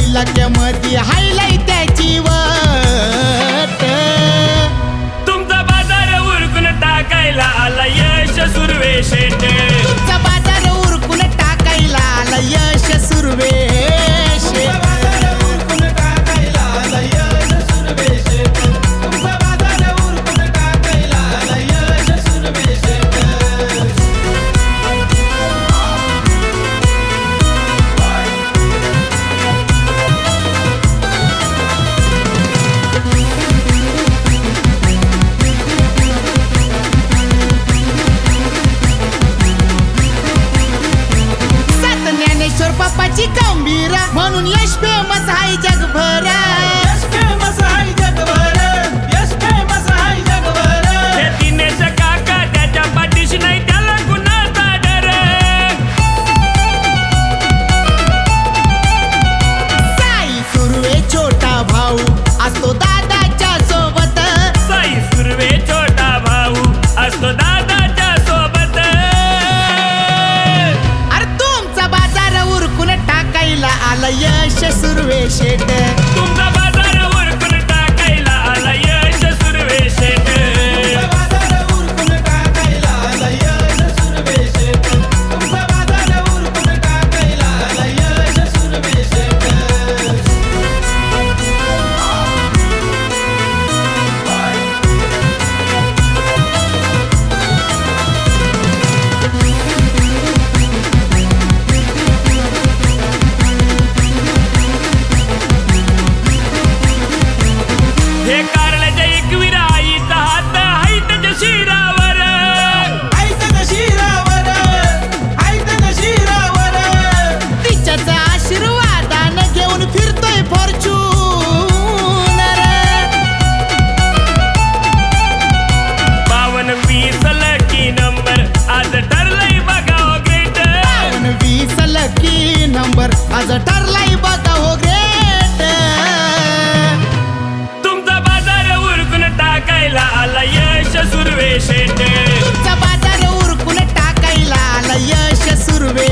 इलाक्यामध्ये हायलाय त्याची वाट. तुमचा बाजार उरकून टाकायला आला यश सुर्वे शेठ. तुमचा बाजार उरकून टाकायला आला यश सुर्वे शेठ. बापाची गंभीरा म्हणून यश फेमस आहे जगभर. यश फेमस आहे जगभर. यश फेमस आहे जगभर. हे दिनेश काका त्याच्या पाठीशी नाही त्याला कुणाचा डर. साई सुर्वे छोटा भाऊ असतो दादाच्या सोबत. साई सुर्वे छोटा भाऊ असतो दादाच्या सोबत. टाकायला आला यश सुर्वे शेठ. तुमचा बाजार उरकून टाकायला आला यश सुर्वे शेठ. हे कारल्याच्या एकविरा आईचा हात आहे त्याच्या शिरावर. तिच्याचा आशीर्वादानं घेऊन फिरतोय फॉर्च्युनर. बावन 20 लकी नंबर आज ठरलाय बघा हो ग्रेट. 20 लकी नंबर आज ठरलाय बघा हो ग्रेट. टाकायला आला यश सुर्वे शेठ. तुमचा बाजार उरकून टाकायला आला यश सुर्वे